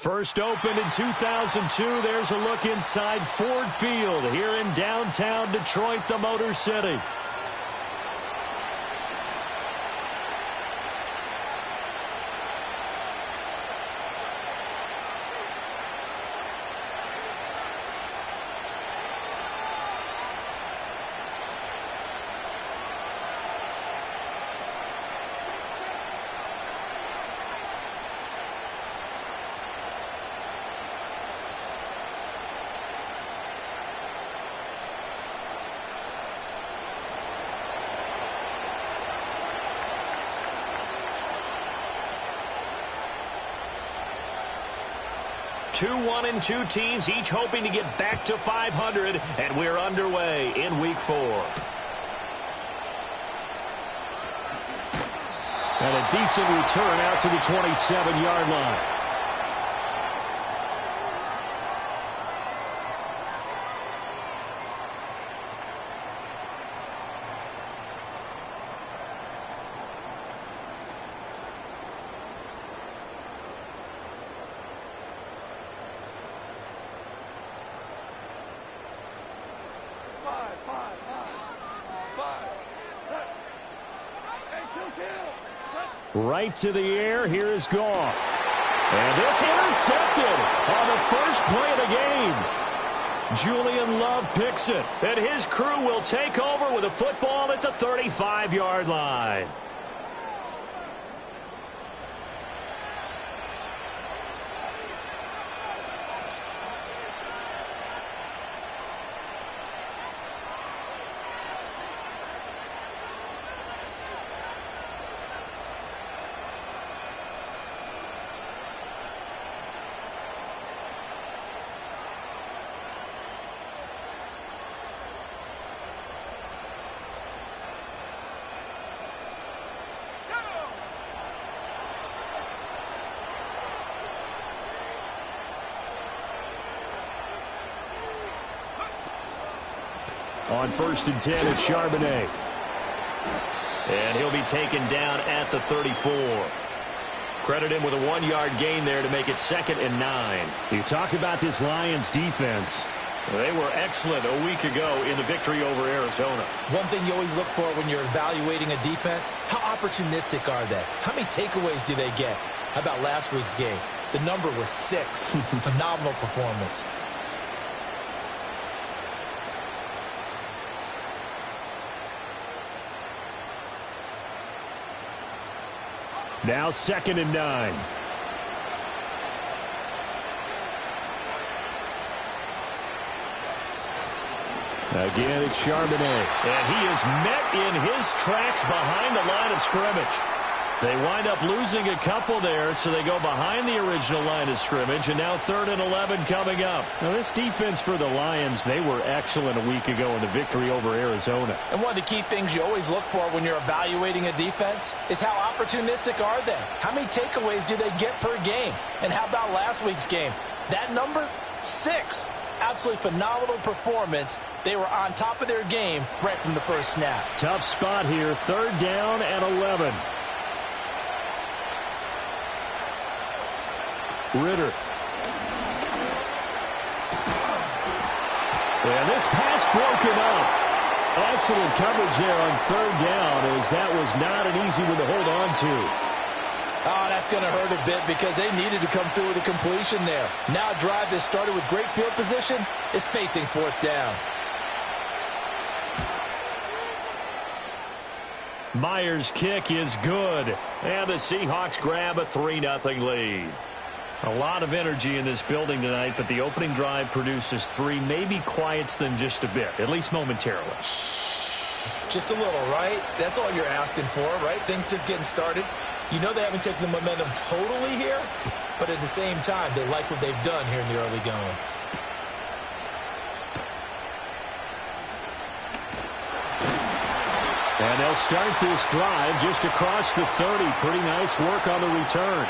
First opened in 2002. There's a look inside Ford Field here in downtown Detroit, the Motor City. Two teams, each hoping to get back to 500, and we're underway in Week 4. And a decent return out to the 27-yard line. Right to the air. Here is Goff. And this intercepted on the first play of the game. Julian Love picks it. And his crew will take over with a football at the 35-yard line. On 1st and 10, it's Charbonnet. And he'll be taken down at the 34. Credit him with a 1-yard gain there to make it 2nd and 9. You talk about this Lions defense. They were excellent a week ago in the victory over Arizona. One thing you always look for when you're evaluating a defense, how opportunistic are they? How many takeaways do they get? How about last week's game? The number was 6. Phenomenal performance. Now 2nd and 9. Again, it's Charbonnet. And he is met in his tracks behind the line of scrimmage. They wind up losing a couple there, so they go behind the original line of scrimmage, and now 3rd and 11 coming up. Now, this defense for the Lions, they were excellent a week ago in the victory over Arizona. And one of the key things you always look for when you're evaluating a defense is how opportunistic are they? How many takeaways do they get per game? And how about last week's game? That number, 6. Absolutely phenomenal performance. They were on top of their game right from the first snap. Tough spot here, 3rd down and 11. Ritter. And this pass broken up. Excellent coverage there on 3rd down, as that was not an easy one to hold on to. Oh, that's going to hurt a bit because they needed to come through with a completion there. Now a drive that started with great field position is facing 4th down. Myers' kick is good. And the Seahawks grab a 3-0 lead. A lot of energy in this building tonight, but the opening drive produces 3. Maybe quiets them just a bit, at least momentarily. Just a little, right? That's all you're asking for, right? Things just getting started. You know they haven't taken the momentum totally here, but at the same time, they like what they've done here in the early going. And they'll start this drive just across the 30. Pretty nice work on the return.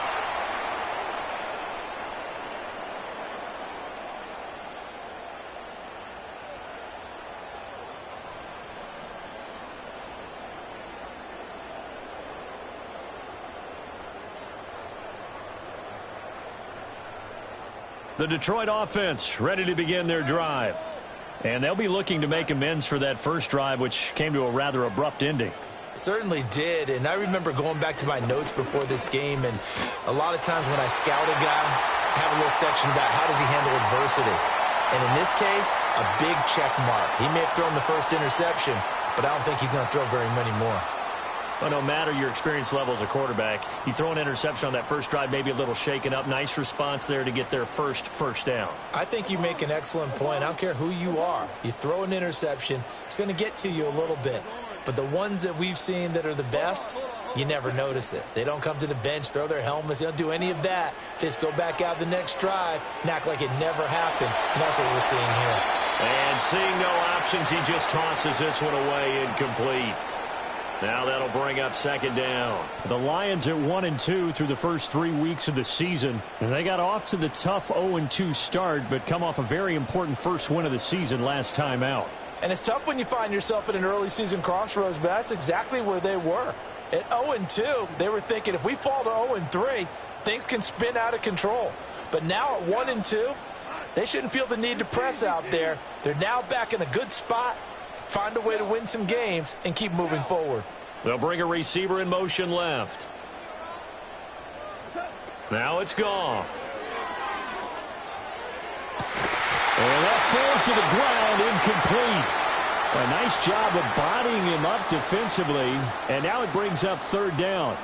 The Detroit offense ready to begin their drive. And they'll be looking to make amends for that first drive, which came to a rather abrupt ending. Certainly did, and I remember going back to my notes before this game, and a lot of times when I scout a guy, I have a little section about how does he handle adversity. And in this case, a big check mark. He may have thrown the first interception, but I don't think he's going to throw very many more. Well, no matter your experience level as a quarterback, you throw an interception on that first drive, maybe a little shaken up. Nice response there to get their first down. I think you make an excellent point. I don't care who you are. You throw an interception, it's going to get to you a little bit. But the ones that we've seen that are the best, you never notice it. They don't come to the bench, throw their helmets. They don't do any of that. They just go back out the next drive and act like it never happened. And that's what we're seeing here. And seeing no options, he just tosses this one away incomplete. Now that'll bring up second down. The Lions at 1-2 through the first 3 weeks of the season. And they got off to the tough 0-2 start, but come off a very important first win of the season last time out. And it's tough when you find yourself at an early season crossroads, but that's exactly where they were. At 0-2, they were thinking if we fall to 0-3, things can spin out of control. But now at 1-2, they shouldn't feel the need to press out there. They're now back in a good spot. Find a way to win some games and keep moving forward. They'll bring a receiver in motion left. Now it's Goff. And that falls to the ground, incomplete. A nice job of bodying him up defensively, and now it brings up third down.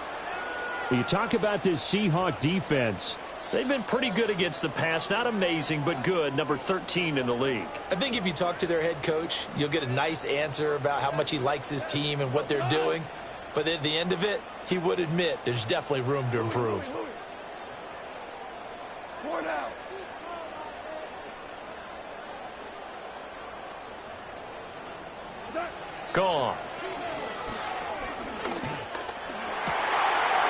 You talk about this Seahawk defense. They've been pretty good against the pass. Not amazing, but good. Number 13 in the league. I think if you talk to their head coach, you'll get a nice answer about how much he likes his team and what they're doing. But at the end of it, he would admit there's definitely room to improve. Goff.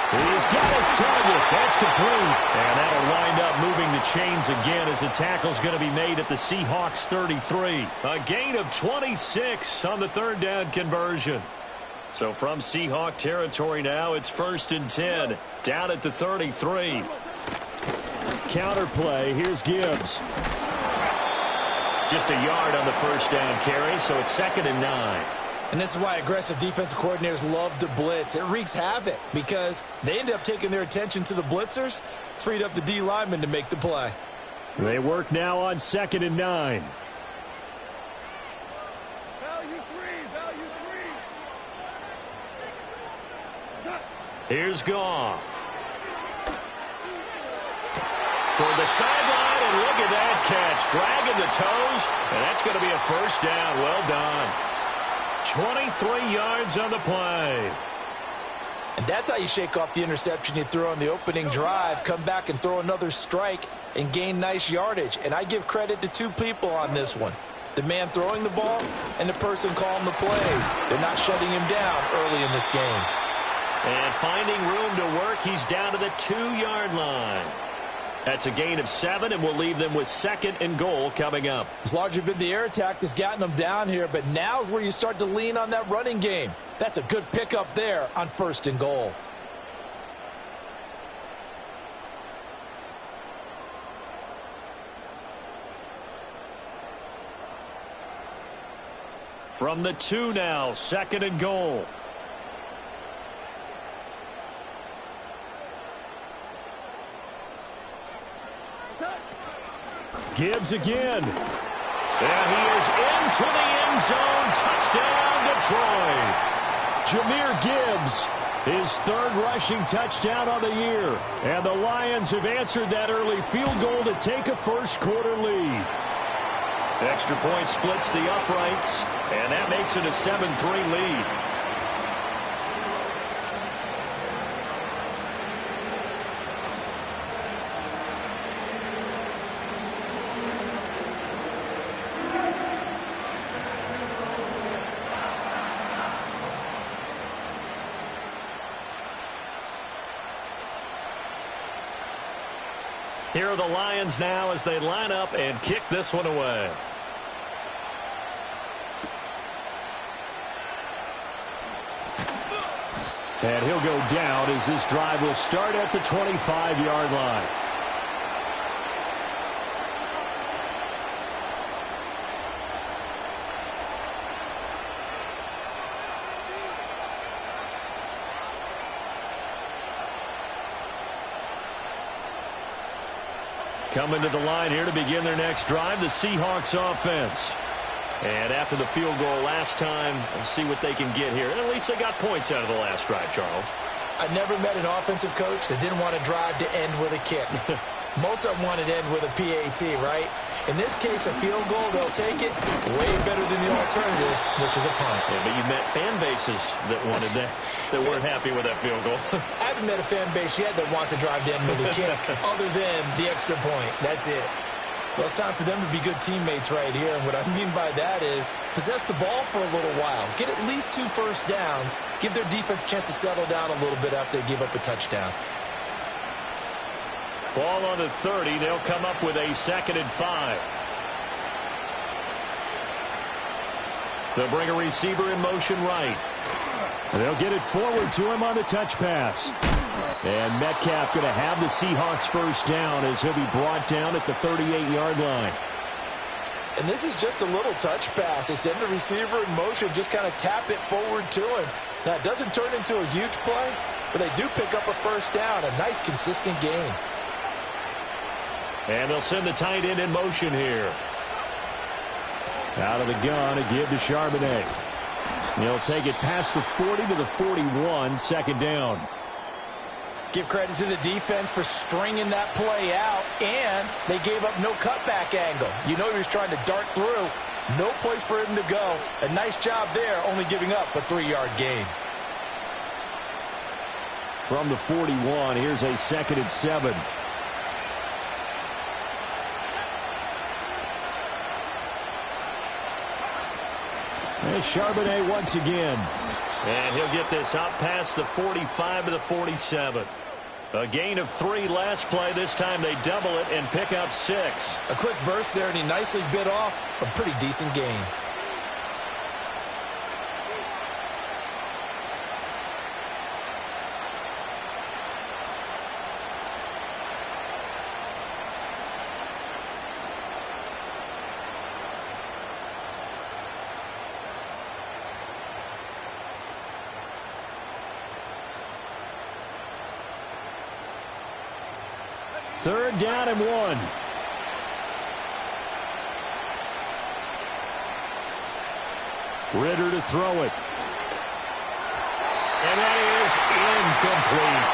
He's got his target. That's complete. And that'll wind up moving the chains again as the tackle's going to be made at the Seahawks 33. A gain of 26 on the third down conversion. So from Seahawk territory now, it's 1st and 10. Down at the 33. Counter play. Here's Gibbs. Just a yard on the first down carry, so it's 2nd and 9. And this is why aggressive defensive coordinators love to blitz. It wreaks havoc because they end up taking their attention to the blitzers, freed up the D lineman to make the play. They work now on 2nd and 9. Here's Goff. Toward the sideline, and look at that catch. Dragging the toes, and that's going to be a first down. Well done. 23 yards on the play. And that's how you shake off the interception you threw on the opening drive, come back and throw another strike and gain nice yardage. And I give credit to two people on this one. The man throwing the ball and the person calling the plays. They're not shutting him down early in this game. And finding room to work, he's down to the 2-yard line. That's a gain of 7, and we'll leave them with 2nd and goal coming up. It's largely been the air attack that's gotten them down here, but now's where you start to lean on that running game. That's a good pickup there on 1st and goal. From the 2 now, 2nd and goal. Gibbs again. And he is into the end zone. Touchdown, Detroit. Jahmyr Gibbs, his 3rd rushing touchdown on the year. And the Lions have answered that early field goal to take a first-quarter lead. Extra point splits the uprights, and that makes it a 7-3 lead. Here are the Lions now as they line up and kick this one away. And he'll go down as this drive will start at the 25-yard line. Coming to the line here to begin their next drive, the Seahawks offense. And after the field goal last time, we'll see what they can get here. At least they got points out of the last drive, Charles. I never met an offensive coach that didn't want to drive to end with a kick. Most of them wanted to end with a PAT, right? In this case, a field goal, they'll take it way better than the alternative, which is a punt. Yeah, but you met fan bases that wanted that weren't happy with that field goal. I haven't met a fan base yet that wants to drive to end with a kick other than the extra point. That's it. Well, it's time for them to be good teammates right here. And what I mean by that is possess the ball for a little while. Get at least 2 first downs. Give their defense a chance to settle down a little bit after they give up a touchdown. Ball on the 30. They'll come up with a 2nd and 5. They'll bring a receiver in motion right. They'll get it forward to him on the touch pass. And Metcalf going to have the Seahawks first down as he'll be brought down at the 38-yard line. And this is just a little touch pass. They send the receiver in motion, just kind of tap it forward to him. Now, it doesn't turn into a huge play, but they do pick up a first down, a nice, consistent gain. And they'll send the tight end in motion here. Out of the gun, a give to Charbonnet. He'll take it past the 40 to the 41, 2nd down. Give credit to the defense for stringing that play out, and they gave up no cutback angle. You know he was trying to dart through. No place for him to go. A nice job there, only giving up a 3-yard gain. From the 41, here's a 2nd and 7. And Charbonnet once again. And he'll get this out past the 45 to the 47. A gain of 3 last play. This time they double it and pick up 6. A quick burst there, and he nicely bit off a pretty decent gain. Third down and 1. Ritter to throw it. And that is incomplete.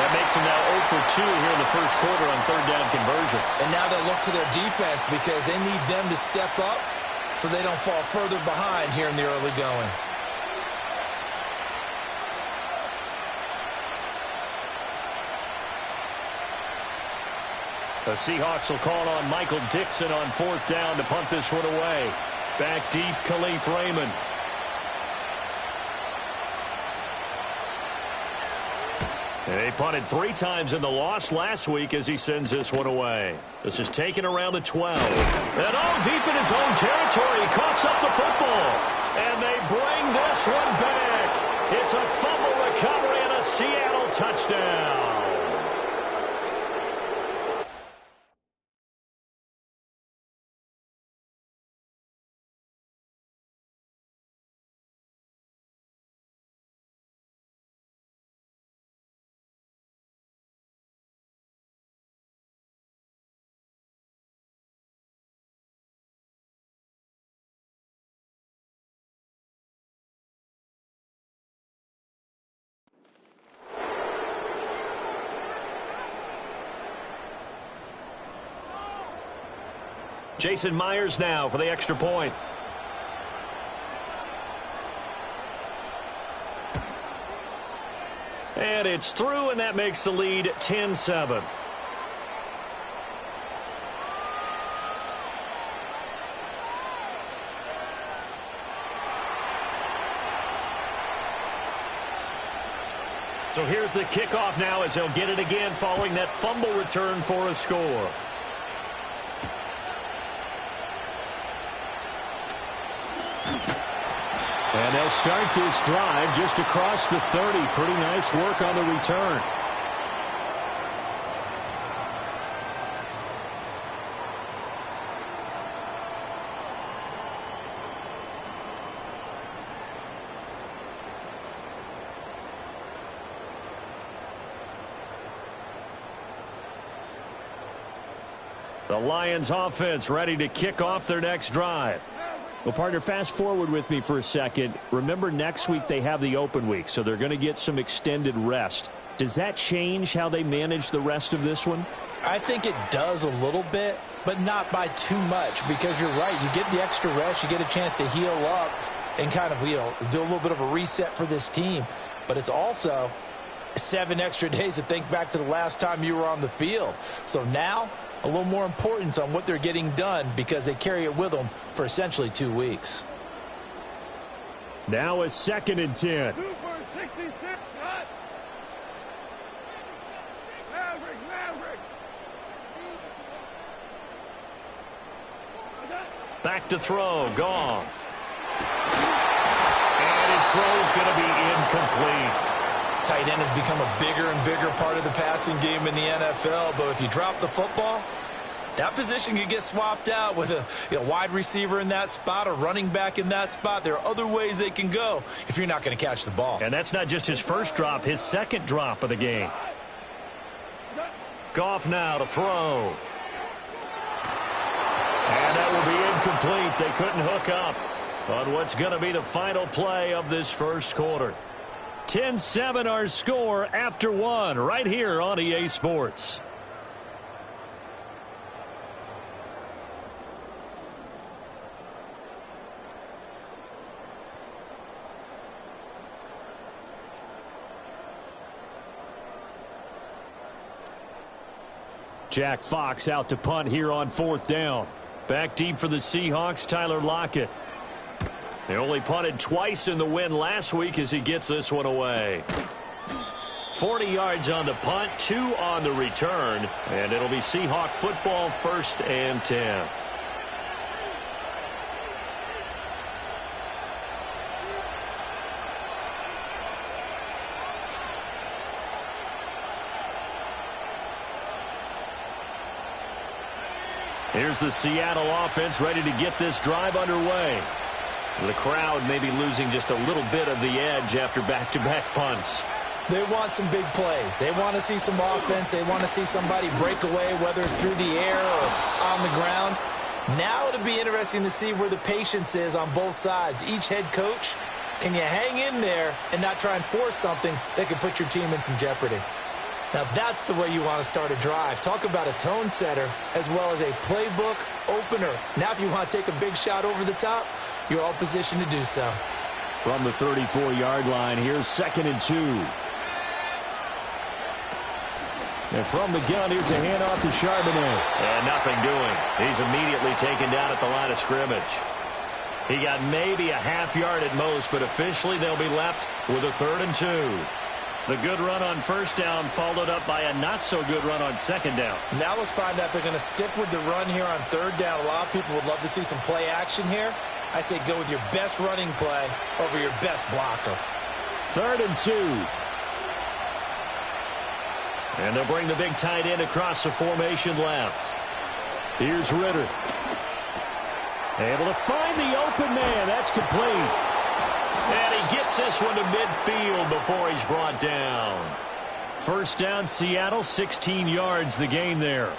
That makes him now 0 for 2 here in the first quarter on 3rd down conversions. And now they'll look to their defense because they need them to step up so they don't fall further behind here in the early going. The Seahawks will call on Michael Dixon on 4th down to punt this one away. Back deep, Khalif Raymond. And they punted 3 times in the loss last week as he sends this one away. This is taken around the 12. And deep in his own territory, he coughs up the football. And they bring this one back. It's a fumble recovery and a Seattle touchdown. Jason Myers now for the extra point. And it's through, and that makes the lead 10-7. So here's the kickoff now as they'll get it again following that fumble return for a score. And they'll start this drive just across the 30. Pretty nice work on the return. The Lions offense ready to kick off their next drive. Well, partner, fast forward with me for a second. Remember, next week they have the open week, so they're going to get some extended rest. Does that change how they manage the rest of this one? I think it does a little bit, but not by too much, because you're right. You get the extra rest. You get a chance to heal up and kind of, do a little bit of a reset for this team. But it's also 7 extra days to think back to the last time you were on the field. So now, a little more importance on what they're getting done because they carry it with them for essentially 2 weeks. Now a 2nd and 10. Back to throw, Goff. And his throw's going to be incomplete. Tight end has become a bigger and bigger part of the passing game in the NFL, but if you drop the football, that position can get swapped out with a wide receiver in that spot, a running back in that spot. There are other ways they can go if you're not going to catch the ball. And that's not just his first drop, his 2nd drop of the game. Goff now to throw. And that will be incomplete. They couldn't hook up on what's going to be the final play of this first quarter. 10-7 our score after 1 right here on EA Sports. Jack Fox out to punt here on 4th down. Back deep for the Seahawks, Tyler Lockett. They only punted twice in the win last week as he gets this one away. 40 yards on the punt, 2 on the return, and it'll be Seahawk football, 1st and 10. Here's the Seattle offense ready to get this drive underway. The crowd may be losing just a little bit of the edge after back-to-back punts. They want some big plays. They want to see some offense. They want to see somebody break away, whether it's through the air or on the ground. Now it'll be interesting to see where the patience is on both sides. Each head coach, can you hang in there and not try and force something that could put your team in some jeopardy? Now that's the way you want to start a drive. Talk about a tone setter as well as a playbook opener. Now if you want to take a big shot over the top, you're all positioned to do so. From the 34-yard line, here's 2nd and 2. And from the gun, here's a handoff to Charbonnet. And nothing doing. He's immediately taken down at the line of scrimmage. He got maybe a half yard at most, but officially they'll be left with a 3rd and 2. The good run on 1st down followed up by a not-so-good run on 2nd down. Now let's find out if they're going to stick with the run here on 3rd down. A lot of people would love to see some play action here. I say go with your best running play over your best blocker. 3rd and 2. And they'll bring the big tight end across the formation left. Here's Ritter. Able to find the open man. That's complete. And he gets this one to midfield before he's brought down. 1st down, Seattle, 16 yards the gain there.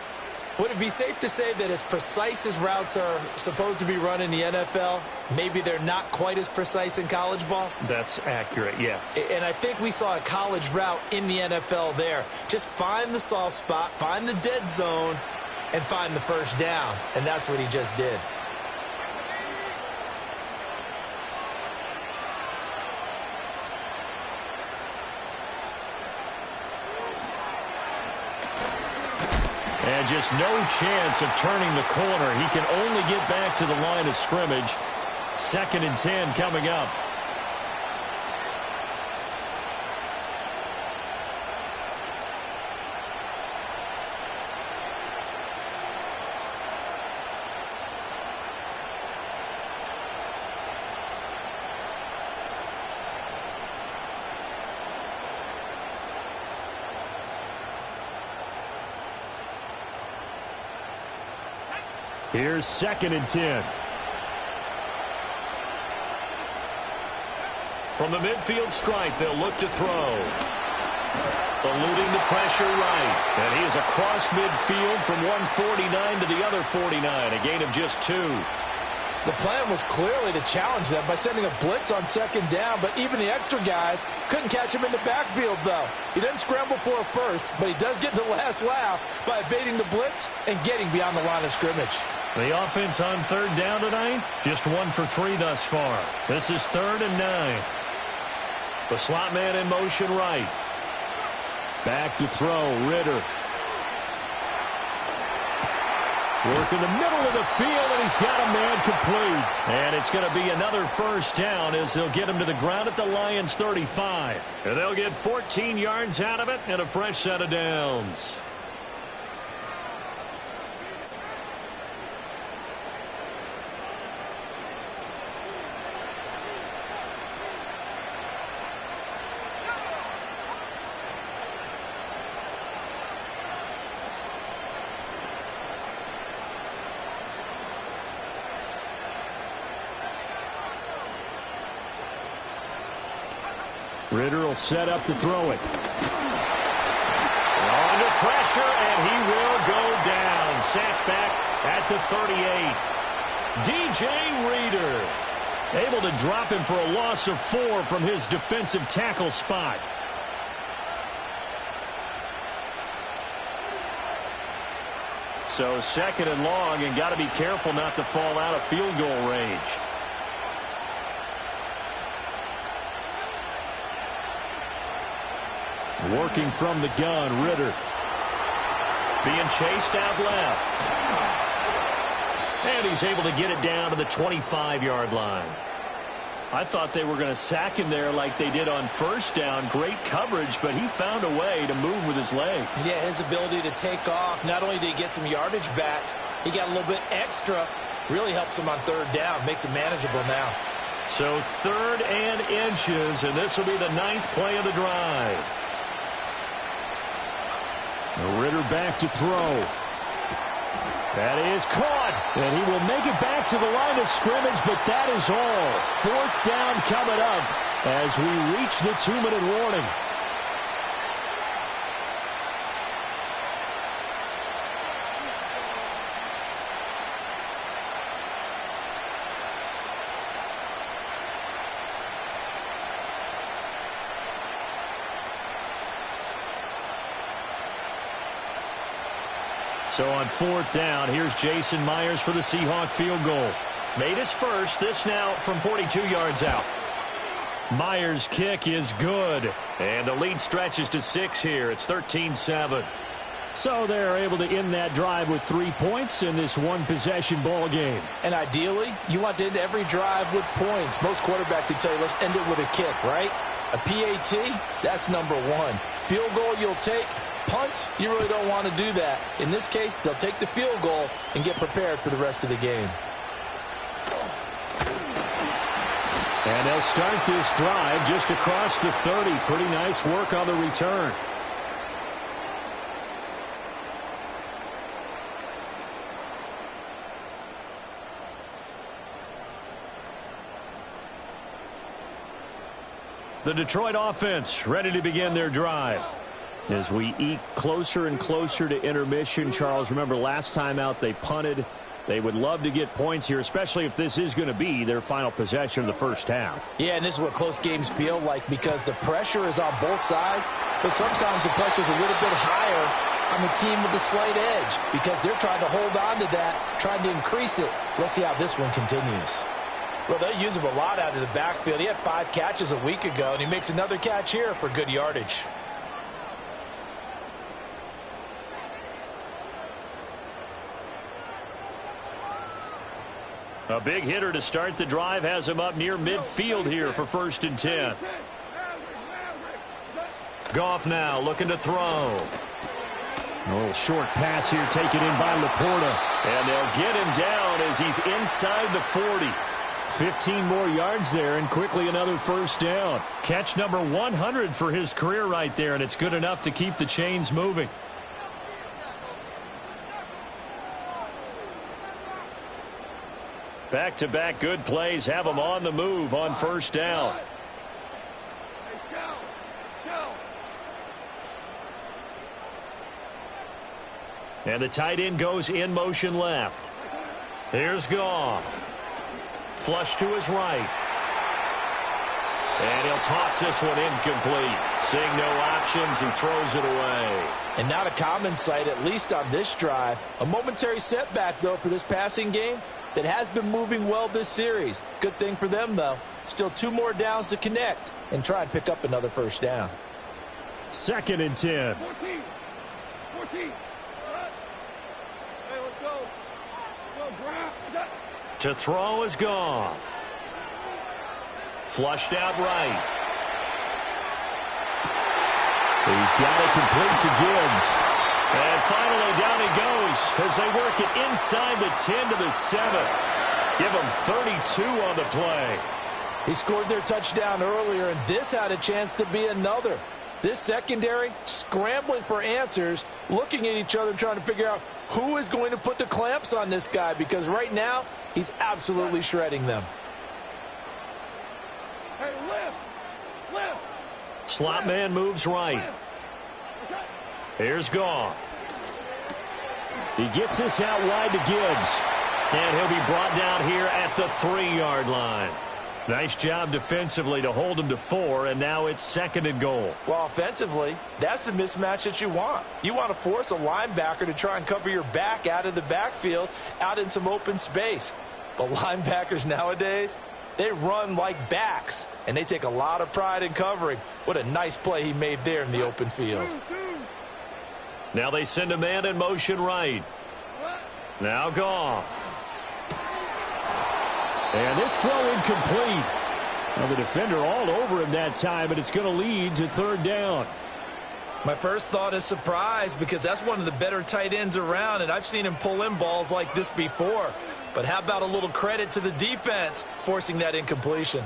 Would it be safe to say that as precise as routes are supposed to be run in the NFL, maybe they're not quite as precise in college ball? That's accurate, yeah. And I think we saw a college route in the NFL there. Just find the soft spot, find the dead zone, and find the 1st down. And that's what he just did. And just no chance of turning the corner. He can only get back to the line of scrimmage. 2nd and 10 coming up. Here's 2nd and 10. From the midfield stripe, they'll look to throw. Eluding the pressure right. And he is across midfield from 149 to the other 49. A gain of just 2. The plan was clearly to challenge them by sending a blitz on second down, but even the extra guys couldn't catch him in the backfield, though. He doesn't scramble for a first, but he does get the last laugh by evading the blitz and getting beyond the line of scrimmage. The offense on third down tonight, just 1 for 3 thus far. This is 3rd and 9. The slot man in motion right. Back to throw, Ritter. Working the middle of the field, and he's got a man complete. And it's going to be another first down as they'll get him to the ground at the Lions' 35. And they'll get 14 yards out of it and a fresh set of downs. Ritter will set up to throw it. Under pressure, and he will go down. Sacked back at the 38. DJ Reader able to drop him for a loss of 4 from his defensive tackle spot. So 2nd and long, and got to be careful not to fall out of field goal range. Working from the gun, Ritter. Being chased out left. And he's able to get it down to the 25-yard line. I thought they were going to sack him there like they did on first down. Great coverage, but he found a way to move with his legs. Yeah, his ability to take off, not only did he get some yardage back, he got a little bit extra. Really helps him on third down, makes it manageable now. So 3rd and inches, and this will be the 9th play of the drive. Ritter back to throw. That is caught, and he will make it back to the line of scrimmage, but that is all. 4th down coming up as we reach the 2-minute warning. So on 4th down, here's Jason Myers for the Seahawk field goal. Made his first, this now from 42 yards out. Myers' kick is good, and the lead stretches to 6 here. It's 13-7. So they're able to end that drive with 3 points in this one-possession ball game. And ideally, you want to end every drive with points. Most quarterbacks would tell you, let's end it with a kick, right? A PAT, that's number 1. Field goal you'll take. Punts, you really don't want to do that. In this case, they'll take the field goal and get prepared for the rest of the game. And they'll start this drive just across the 30. Pretty nice work on the return. The Detroit offense ready to begin their drive. As we eke closer and closer to intermission, Charles, remember last time out they punted. They would love to get points here, especially if this is going to be their final possession of the first half. Yeah, and this is what close games feel like because the pressure is on both sides, but sometimes the pressure is a little bit higher on the team with the slight edge because they're trying to hold on to that, trying to increase it. Let's see how this one continues. Well, they use him a lot out of the backfield. He had 5 catches a week ago, and he makes another catch here for good yardage. A big hitter to start the drive has him up near midfield here for 1st and 10. Goff now looking to throw. A little short pass here taken in by Laporta. And they'll get him down as he's inside the 40. 15 more yards there and quickly another first down. Catch number 100 for his career right there, and it's good enough to keep the chains moving. Back-to-back good plays have them on the move on first down. And the tight end goes in motion left. Here's Goff. Flush to his right. And he'll toss this one incomplete. Seeing no options, he throws it away. And not a common sight, at least on this drive. A momentary setback, though, for this passing game that has been moving well this series. Good thing for them, though. Still 2 more downs to connect and try and pick up another first down. 2nd and 10. 14. Hey, let's go. To throw is Goff. Flushed out right. He's got it complete to Gibbs. And finally down he goes as they work it inside the 10 to the 7. Give him 32 on the play. He scored their touchdown earlier, and this had a chance to be another. This secondary scrambling for answers, looking at each other, trying to figure out who is going to put the clamps on this guy, because right now he's absolutely shredding them. Hey, lift. Slot man moves right. Here's Goff. He gets this out wide to Gibbs. And he'll be brought down here at the 3-yard line. Nice job defensively to hold him to 4, and now it's 2nd and goal. Well, offensively, that's the mismatch that you want. You want to force a linebacker to try and cover your back out of the backfield, out in some open space. But linebackers nowadays, they run like backs, and they take a lot of pride in covering. What a nice play he made there in the open field. Now they send a man in motion right. Now Goff. And this throw incomplete. Well, the defender all over him that time, and it's going to lead to 3rd down. My first thought is surprise, because that's one of the better tight ends around, and I've seen him pull in balls like this before. But how about a little credit to the defense forcing that incompletion?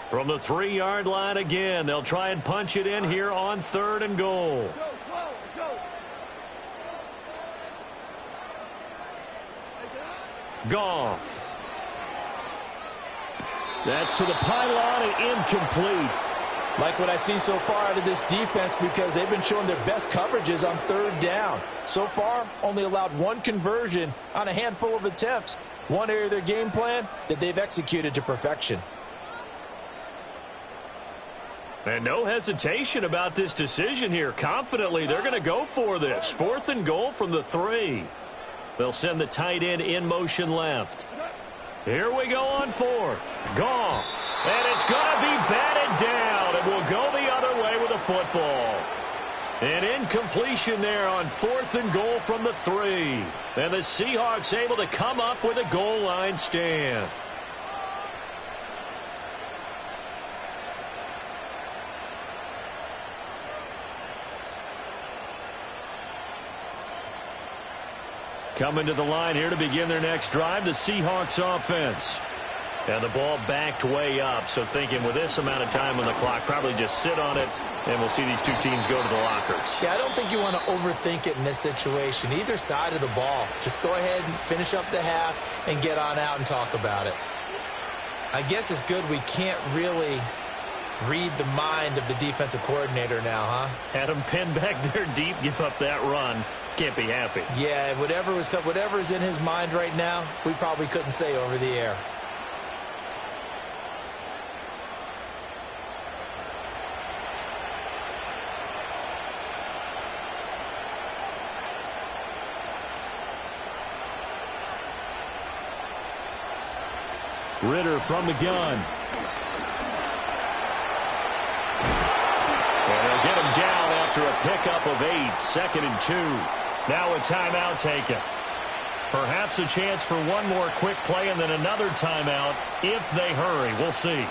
From the 3-yard line again, they'll try and punch it in here on 3rd and goal. Goff. That's to the pylon and incomplete. Like what I see so far out of this defense, because they've been showing their best coverages on 3rd down. So far, only allowed 1 conversion on a handful of attempts. One area of their game plan that they've executed to perfection. And no hesitation about this decision here. Confidently, they're going to go for this. 4th and goal from the 3. They'll send the tight end in motion left. Here we go on 4th. Goff. And it's going to be batted down. And will go the other way with a football. An incompletion there on 4th and goal from the 3. And the Seahawks able to come up with a goal line stand. Coming to the line here to begin their next drive, the Seahawks offense. And the ball backed way up, so thinking with this amount of time on the clock, probably just sit on it, and we'll see these 2 teams go to the lockers. Yeah, I don't think you want to overthink it in this situation. Either side of the ball. Just go ahead and finish up the half and get on out and talk about it. I guess it's good we can't really read the mind of the defensive coordinator now, huh? Had him pinned back there deep, give up that run. Can't be happy. Yeah, whatever is in his mind right now, we probably couldn't say over the air. Ritter from the gun. And they'll get him down after a pickup of 8. 2nd and 2. Now a timeout taken. Perhaps a chance for one more quick play and then another timeout if they hurry. We'll see.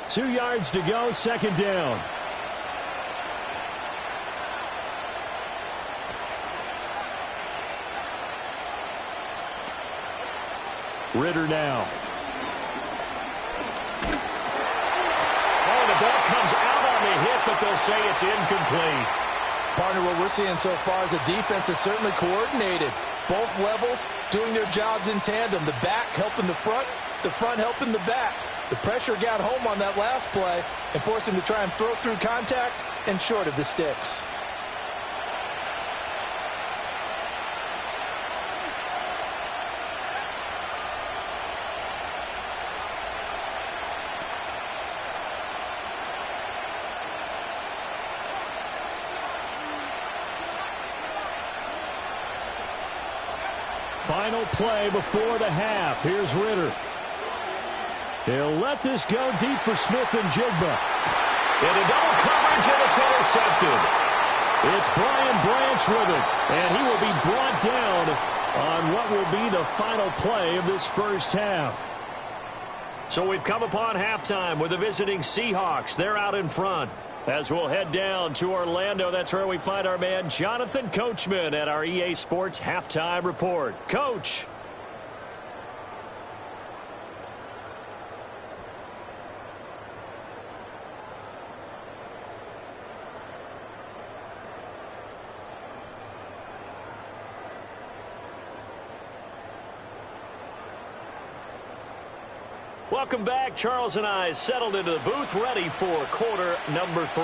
Two yards to go, 2nd down. Ritter now. comes out on the hit, but they'll say it's incomplete. Partner, what we're seeing so far is the defense is certainly coordinated. Both levels doing their jobs in tandem. The back helping the front helping the back. The pressure got home on that last play and forced him to try and throw through contact and short of the sticks. Final play before the half. Here's Ritter. He'll let this go deep for Smith and Jigba. Into double coverage, and it's intercepted. It's Brian Branch with it, and he will be brought down on what will be the final play of this first half. So we've come upon halftime with the visiting Seahawks. They're out in front. As we'll head down to Orlando, that's where we find our man Jonathan Coachman at our EA Sports Halftime Report. Coach. Welcome back. Charles and I settled into the booth, ready for quarter number 3.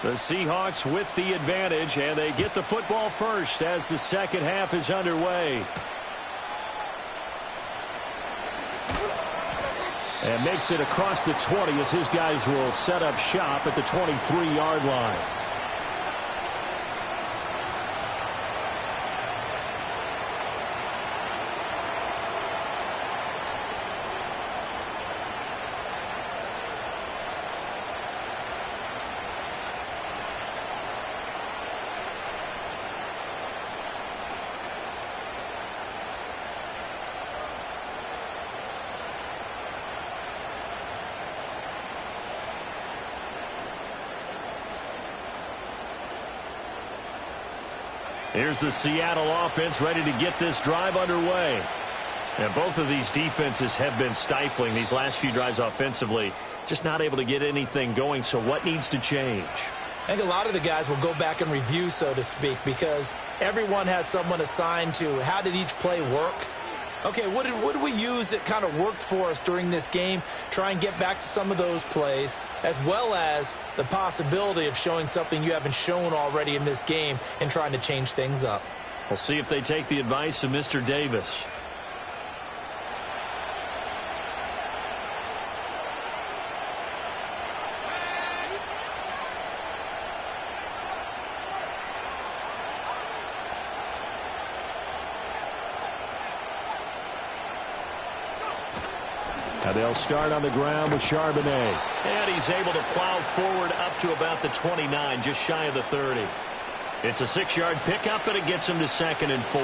The Seahawks with the advantage, and they get the football first as the second half is underway. And makes it across the 20 as his guys will set up shop at the 23-yard line. Here's the Seattle offense ready to get this drive underway. And both of these defenses have been stifling these last few drives offensively. Just not able to get anything going, so what needs to change? I think a lot of the guys will go back and review, so to speak, because everyone has someone assigned to how did each play work. Okay, what did we use that kind of worked for us during this game? Try and get back to some of those plays, as well as the possibility of showing something you haven't shown already in this game and trying to change things up. We'll see if they take the advice of Mr. Davis. And they'll start on the ground with Charbonnet. And he's able to plow forward up to about the 29, just shy of the 30. It's a 6-yard pickup, and it gets him to 2nd and 4.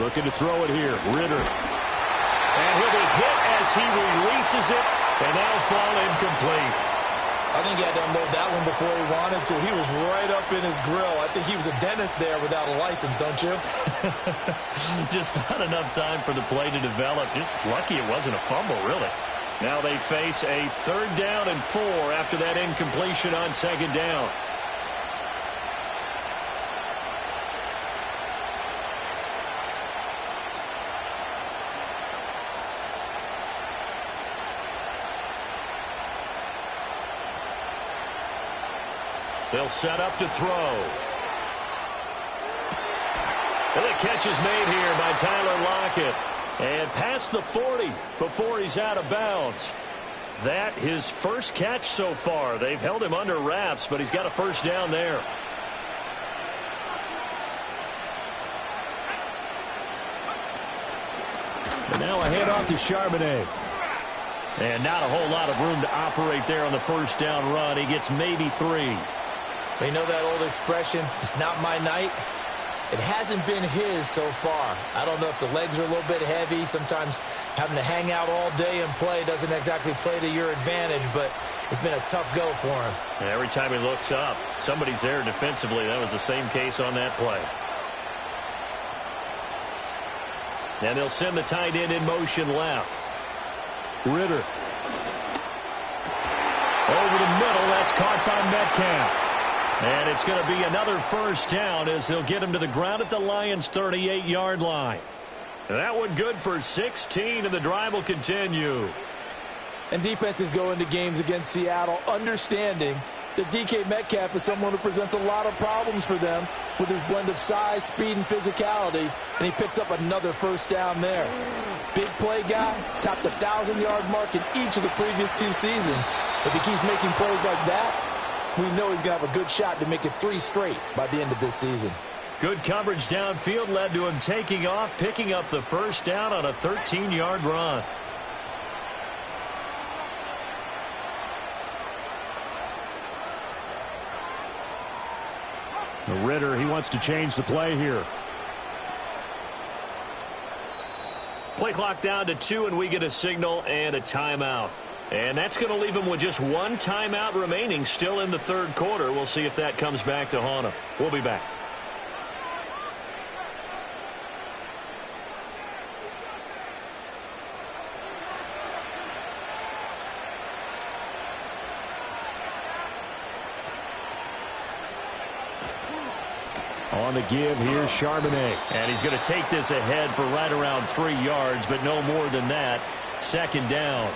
Looking to throw it here. Ritter. And he'll be hit as he releases it, and that'll fall incomplete. I think he had to unload that one before he wanted to. He was right up in his grill. I think he was a dentist there without a license, don't you? Just not enough time for the play to develop. Just lucky it wasn't a fumble, really. Now they face a 3rd down and 4 after that incompletion on 2nd down. They'll set up to throw. And the catch is made here by Tyler Lockett. And past the 40 before he's out of bounds. That his first catch so far. They've held him under wraps, but he's got a 1st down there. And now a handoff to Charbonnet. And not a whole lot of room to operate there on the 1st down run. He gets maybe 3. You know that old expression, it's not my night? It hasn't been his so far. I don't know if the legs are a little bit heavy. Sometimes having to hang out all day and play doesn't exactly play to your advantage, but it's been a tough go for him. And every time he looks up, somebody's there defensively. That was the same case on that play. And they'll send the tight end in motion left. Ritter. Over the middle, that's caught by Metcalf. And it's going to be another first down as they'll get him to the ground at the Lions' 38-yard line. That one good for 16, and the drive will continue. And defenses go into games against Seattle understanding that DK Metcalf is someone who presents a lot of problems for them with his blend of size, speed, and physicality, and he picks up another first down there. Big play guy, topped the 1,000-yard mark in each of the previous 2 seasons. If he keeps making plays like that, we know he's going to have a good shot to make it 3 straight by the end of this season. Good coverage downfield led to him taking off, picking up the first down on a 13-yard run. Ritter, he wants to change the play here. Play clock down to 2, and we get a signal and a timeout. And that's going to leave him with just 1 timeout remaining still in the third quarter. We'll see if that comes back to haunt him. We'll be back. On the give, here's Charbonnet. And he's going to take this ahead for right around 3 yards, but no more than that. Second down.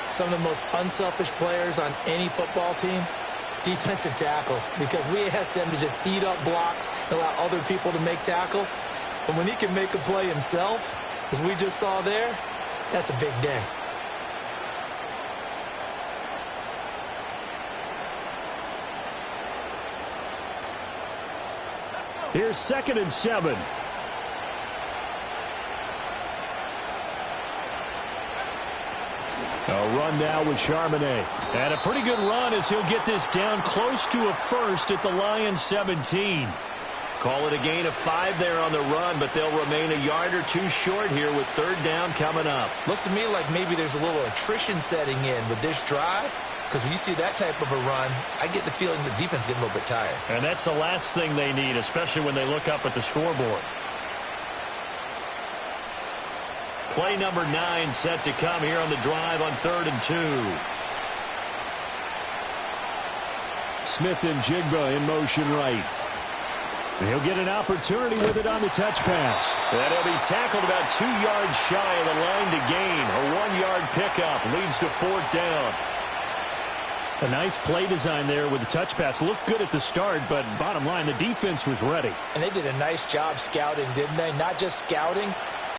Some of the most unselfish players on any football team, defensive tackles, because we ask them to just eat up blocks and allow other people to make tackles. But when he can make a play himself, as we just saw there, that's a big day. Here's 2nd and 7. A run now with Charbonnet. And a pretty good run as he'll get this down close to a first at the Lions 17. Call it a gain of 5 there on the run, but they'll remain a yard or 2 short here with 3rd down coming up. Looks to me like maybe there's a little attrition setting in with this drive, because when you see that type of a run, I get the feeling the defense getting a little bit tired. And that's the last thing they need, especially when they look up at the scoreboard. Play number 9 set to come here on the drive on 3rd and 2. Smith and Jigba in motion right. And he'll get an opportunity with it on the touch pass. And he'll be tackled about 2 yards shy of the line to gain. A 1-yard pickup leads to 4th down. A nice play design there with the touch pass. Looked good at the start, but bottom line, the defense was ready. And they did a nice job scouting, didn't they? Not just scouting,